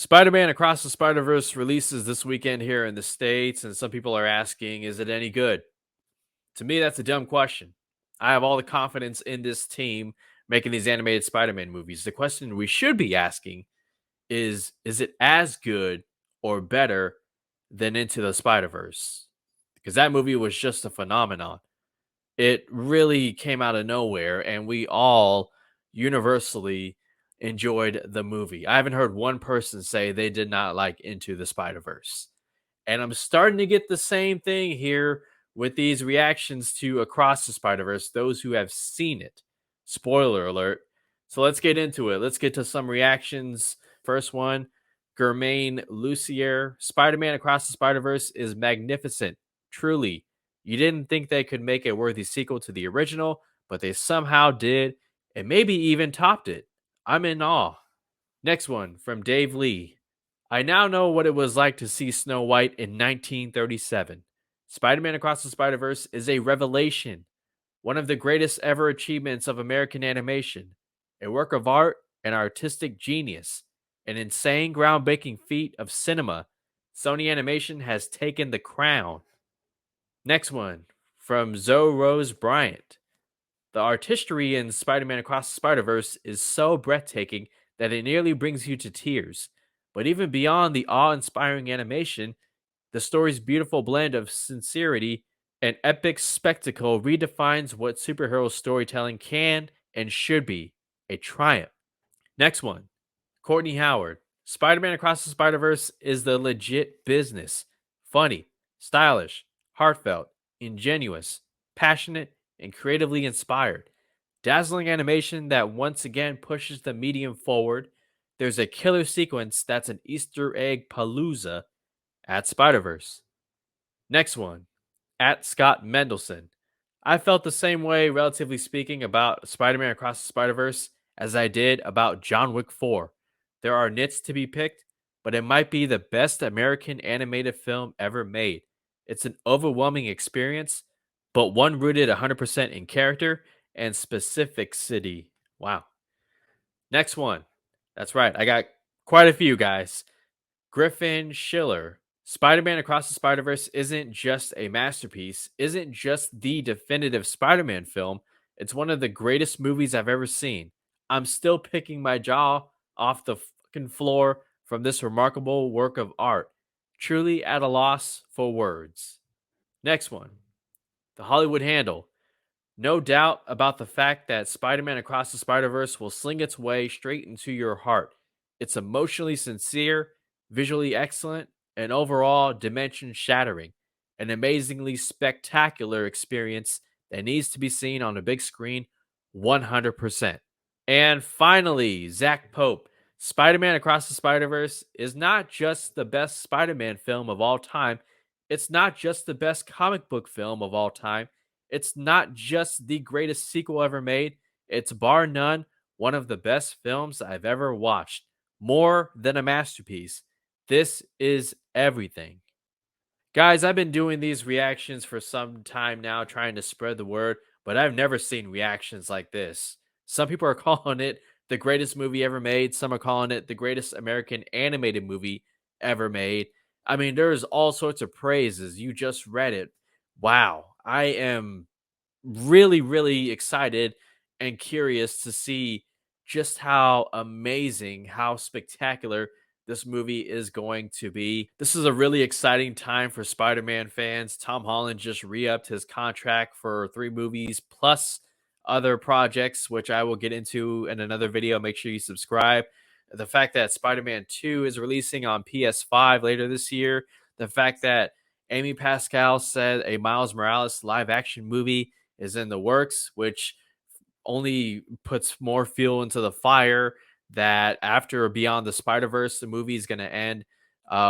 Spider-Man Across the Spider-Verse releases this weekend here in the States, and some people are asking, is it any good? To me, that's a dumb question. I have all the confidence in this team making these animated Spider-Man movies. The question we should be asking is it as good or better than Into the Spider-Verse? Because that movie was just a phenomenon. It really came out of nowhere, and we all universally enjoyed the movie. I haven't heard one person say they did not like Into the Spider-Verse. And I'm starting to get the same thing here with these reactions to Across the Spider-Verse, those who have seen it. Spoiler alert. So let's get into it. Let's get to some reactions. First one, Germain Lucier. Spider-Man Across the Spider-Verse is magnificent. Truly. You didn't think they could make a worthy sequel to the original, but they somehow did, and maybe even topped it. I'm in awe. Next one from Dave Lee. I now know what it was like to see Snow White in 1937. Spider Man Across the Spider Verse is a revelation, one of the greatest ever achievements of American animation, a work of art and artistic genius, an insane groundbreaking feat of cinema. Sony Animation has taken the crown. Next one from Zoe Rose Bryant. The artistry in Spider Man Across the Spider Verse is so breathtaking that it nearly brings you to tears. But even beyond the awe inspiring animation, the story's beautiful blend of sincerity and epic spectacle redefines what superhero storytelling can and should be, a triumph. Next one, Courtney Howard. Spider Man Across the Spider Verse is the legit business. Funny, stylish, heartfelt, ingenuous, passionate, and creatively inspired. Dazzling animation that once again pushes the medium forward. There's a killer sequence that's an Easter egg palooza at Spider Verse. Next one, at Scott Mendelson. I felt the same way, relatively speaking, about Spider Man Across the Spider Verse as I did about John Wick 4. There are nits to be picked, but it might be the best American animated film ever made. It's an overwhelming experience, but one rooted 100% in character and specificity. Wow. Next one. That's right. I got quite a few guys. Griffin Schiller. Spider Man Across the Spider Verse isn't just a masterpiece, isn't just the definitive Spider Man film. It's one of the greatest movies I've ever seen. I'm still picking my jaw off the fucking floor from this remarkable work of art. Truly at a loss for words. Next one, The Hollywood Handle. No doubt about the fact that Spider Man Across the Spider Verse will sling its way straight into your heart. It's emotionally sincere, visually excellent, and overall dimension shattering. An amazingly spectacular experience that needs to be seen on a big screen 100%. And finally, Zach Pope. Spider Man Across the Spider Verse is not just the best Spider Man film of all time, it's not just the best comic book film of all time. It's not just the greatest sequel ever made, it's bar none one of the best films I've ever watched. More than a masterpiece. This is everything. Guys, I've been doing these reactions for some time now, trying to spread the word, but I've never seen reactions like this. Some people are calling it the greatest movie ever made, some are calling it the greatest American animated movie ever made. I mean, there's all sorts of praises. You just read it. Wow. I am really, really excited and curious to see just how amazing, how spectacular this movie is going to be. This is a really exciting time for Spider Man fans. Tom Holland just re upped his contract for 3 movies plus other projects, which I will get into in another video. Make sure you subscribe. The fact that Spider Man 2 is releasing on PS5 later this year, the fact that Amy Pascal said a Miles Morales live action movie is in the works, which only puts more fuel into the fire that after Beyond the Spider Verse, the movie is going to end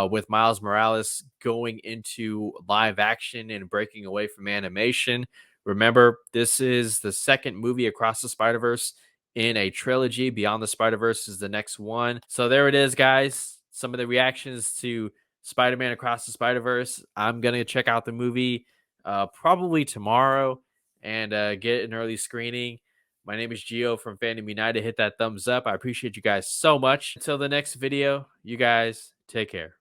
with Miles Morales going into live action and breaking away from animation. Remember, this is the second movie across the Spider Verse in a trilogy. Beyond the Spider Verse is the next one. So there it is, guys. Some of the reactions to Spider Man Across the Spider Verse. I'm going to check out the movie probably tomorrow and get an early screening. My name is Gio from Fandom United. Hit that thumbs up. I appreciate you guys so much. Until the next video, you guys take care.